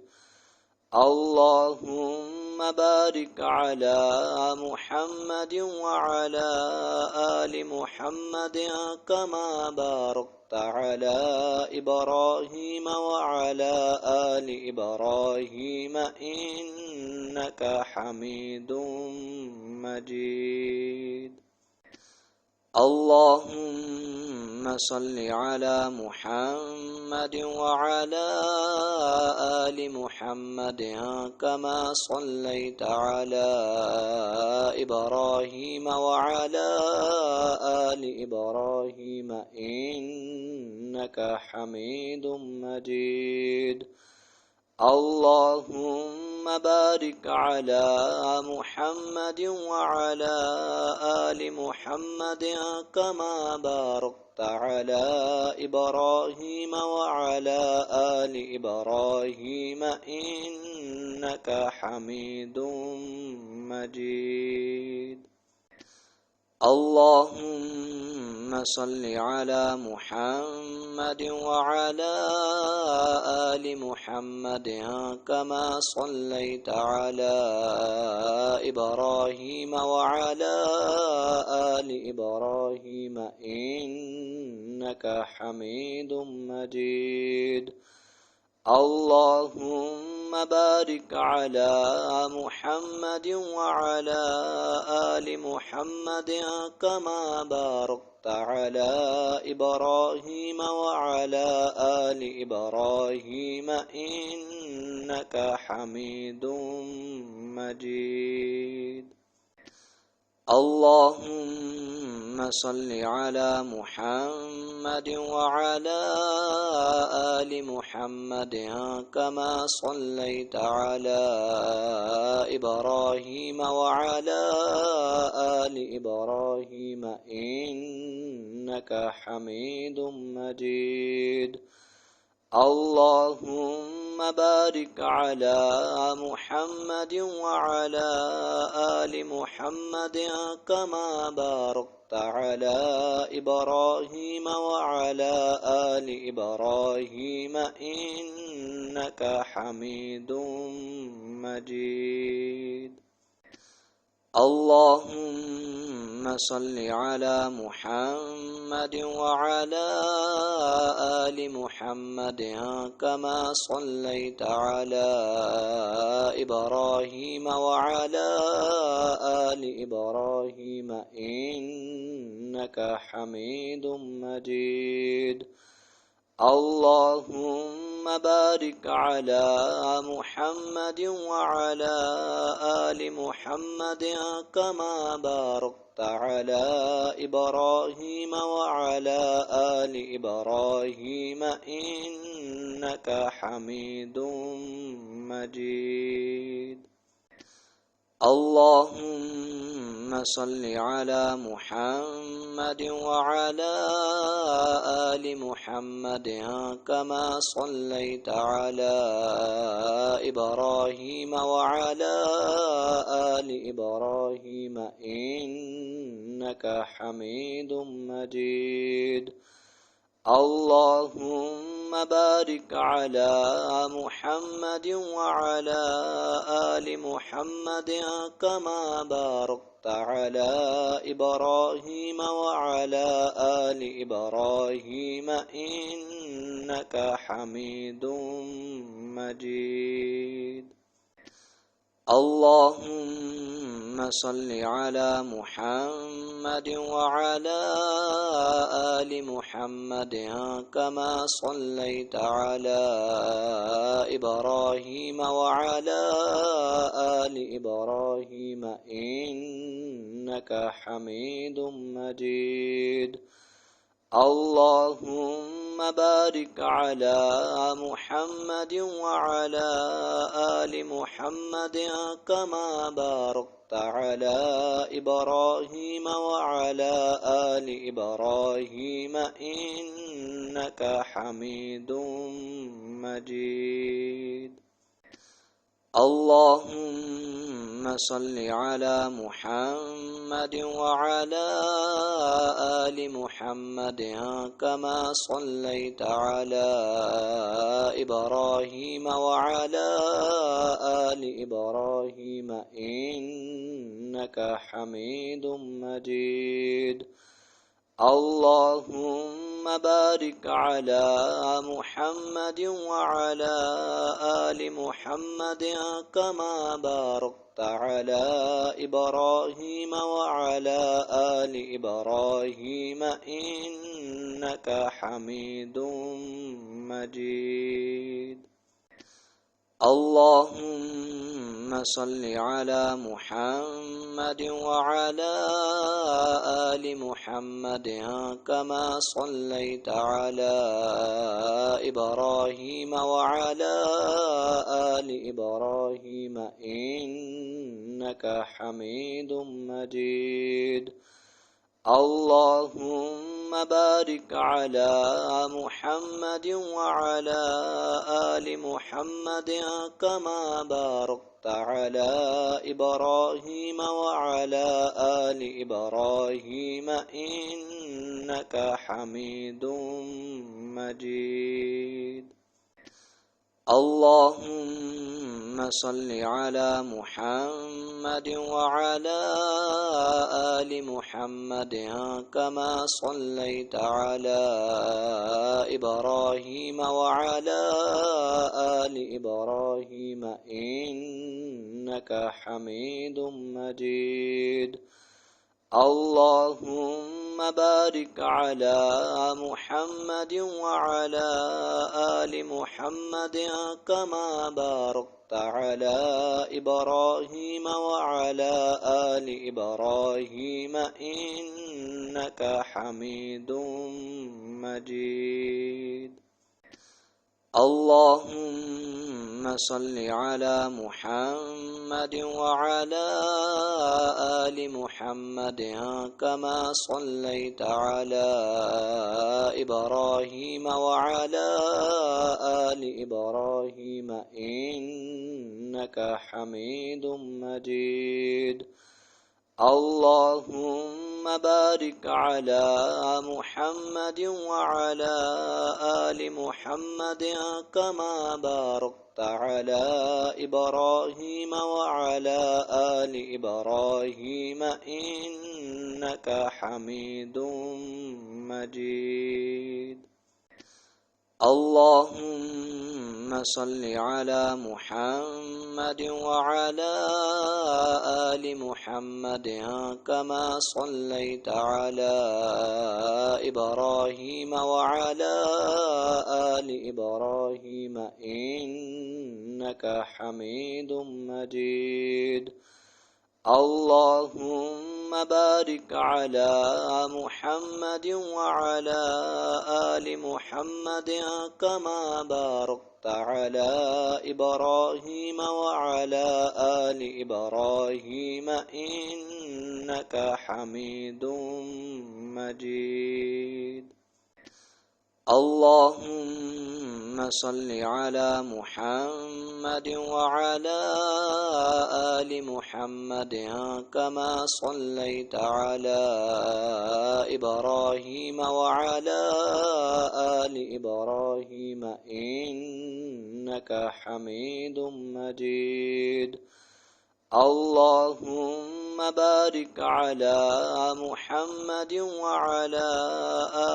اللهم بارك على محمد وعلى آل محمد كما باركت على إبراهيم وعلى آل إبراهيم إنك حميد مجيد. اللهم صل على محمد وعلى آل محمد كما صليت على إبراهيم وعلى آل إبراهيم إنك حميد مجيد. اللهم بارك على محمد وعلى آل محمد كما باركت على إبراهيم وعلى آل إبراهيم إنك حميد مجيد. اللهم صل على محمد وعلى آل محمد كما صليت على إبراهيم وعلى آل إبراهيم إنك حميد مجيد. اللهم بارك على محمد وعلى آل محمد كما باركت على إبراهيم وعلى آل إبراهيم إنك حميد مجيد. اللهم صل على محمد وعلى آل محمد كما صليت على إبراهيم وعلى آل إبراهيم إنك حميد مجيد. اللهم بارك على محمد وعلى آل محمد كما باركت على إبراهيم وعلى آل إبراهيم إنك حميد مجيد. اللهم صل على محمد وعلى آل محمد كما صليت على إبراهيم وعلى آل إبراهيم إنك حميد مجيد. اللهم بارك على محمد وعلى آل محمد كما باركت على إبراهيم وعلى آل إبراهيم إنك حميد مجيد. اللهم صل على محمد وعلى آل محمد كما صليت على إبراهيم وعلى آل إبراهيم إنك حميد مجيد. اللهم بارك على محمد وعلى آل محمد كما باركت على إبراهيم وعلى آل إبراهيم إنك حميد مجيد. اللهم صل على محمد وعلى آل محمد كما صليت على إبراهيم وعلى آل إبراهيم إنك حميد مجيد. اللهم بارك على محمد وعلى آل محمد كما باركت على إبراهيم وعلى آل إبراهيم إنك حميد مجيد. اللهم صل على محمد وعلى آل محمد كما صليت على إبراهيم وعلى آل إبراهيم إنك حميد مجيد. اللهم بارك على محمد وعلى آل محمد كما باركت على إبراهيم وعلى آل إبراهيم إنك حميد مجيد. اللهم صل على محمد وعلى آل محمد كما صليت على إبراهيم وعلى آل إبراهيم إنك حميد مجيد. اللهم بارك على محمد وعلى آل محمد كما باركت على إبراهيم وعلى آل إبراهيم إنك حميد مجيد. اللهم صل على محمد وعلى آل محمد كما صليت على إبراهيم وعلى آل إبراهيم إنك حميد مجيد. اللهم بارك على محمد وعلى آل محمد كما باركت على إبراهيم وعلى آل إبراهيم إنك حميد مجيد. اللهم صل على محمد وعلى آل محمد كما صليت على إبراهيم وعلى آل إبراهيم إنك حميد مجيد. اللهم بارك على محمد وعلى آل محمد كما باركت على إبراهيم وعلى آل إبراهيم إنك حميد مجيد. اللهم صل على محمد وعلى آل محمد كما صليت على إبراهيم وعلى آل إبراهيم إنك حميد مجيد. اللهم بارك على محمد وعلى آل محمد كما باركت على إبراهيم وعلى آل إبراهيم إنك حميد مجيد. اللهم صل على محمد وعلى آل محمد كما صليت على إبراهيم وعلى آل إبراهيم إنك حميد مجيد. اللهم بارك على محمد وعلى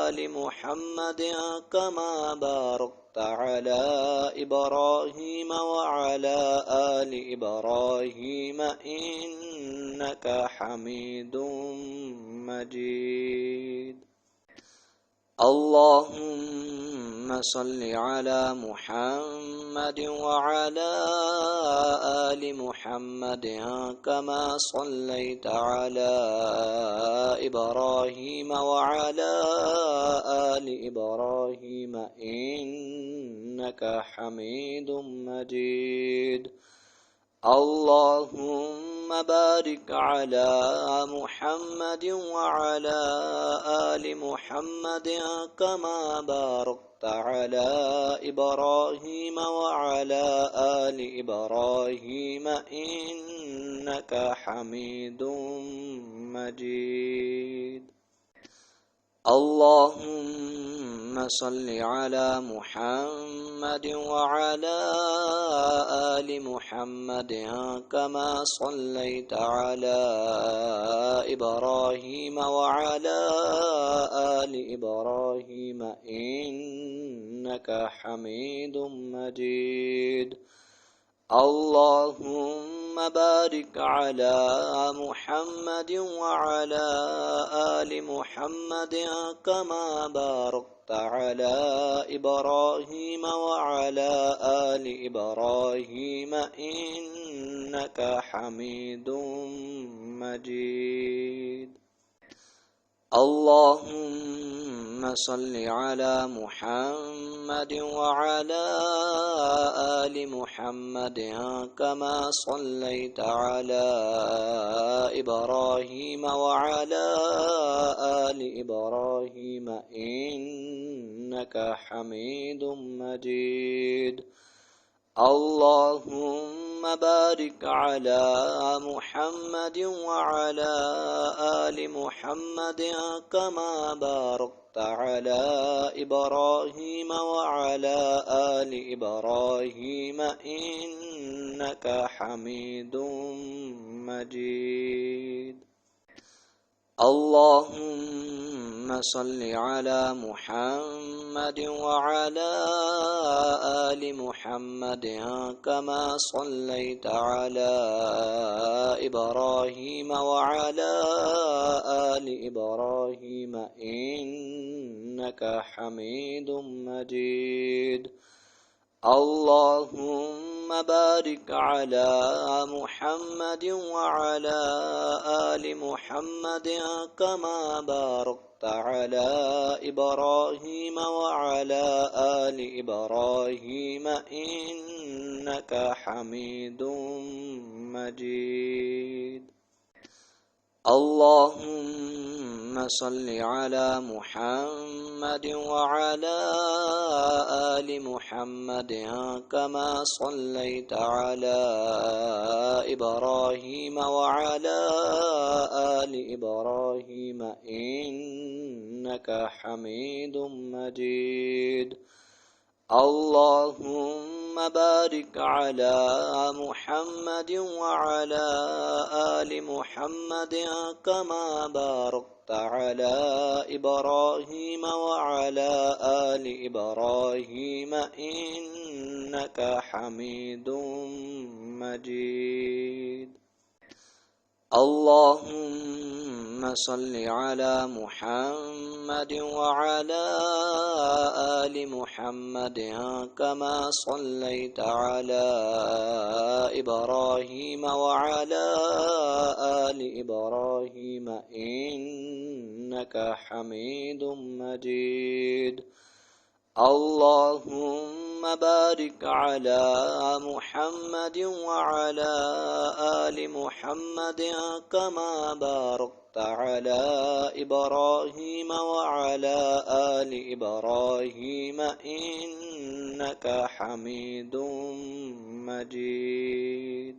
آل محمد كما باركت على إبراهيم وعلى آل إبراهيم إنك حميد مجيد. اللهم صل على محمد وعلى آل محمد كما صليت على إبراهيم وعلى آل إبراهيم إنك حميد مجيد. اللهم بارك على محمد وعلى آل محمد كما باركت على إبراهيم وعلى آل إبراهيم إنك حميد مجيد. اللهم صل على محمد وعلى آل محمد كما صليت على إبراهيم وعلى آل إبراهيم إنك حميد مجيد. اللهم بارك على محمد وعلى آل محمد كما باركت على إبراهيم وعلى آل إبراهيم إنك حميد مجيد. اللهم صل على محمد وعلى آل محمد كما صليت على إبراهيم وعلى آل إبراهيم إنك حميد مجيد. اللهم بارك على محمد وعلى آل محمد كما باركت على إبراهيم وعلى آل إبراهيم إنك حميد مجيد. اللهم صل على محمد وعلى آل محمد كما صليت على إبراهيم وعلى آل إبراهيم إنك حميد مجيد. اللهم بارك على محمد وعلى آل محمد كما باركت على إبراهيم وعلى آل إبراهيم إنك حميد مجيد. اللهم صل على محمد وعلى آل محمد كما صليت على إبراهيم وعلى آل إبراهيم إنك حميد مجيد. اللهم بارك على محمد وعلى آل محمد كما باركت على إبراهيم وعلى آل إبراهيم إنك حميد مجيد. اللهم صل على محمد وعلى آل محمد كما صليت على إبراهيم وعلى آل إبراهيم إنك حميد مجيد. اللهم بارك على محمد وعلى آل محمد كما باركت على إبراهيم وعلى آل إبراهيم إنك حميد مجيد.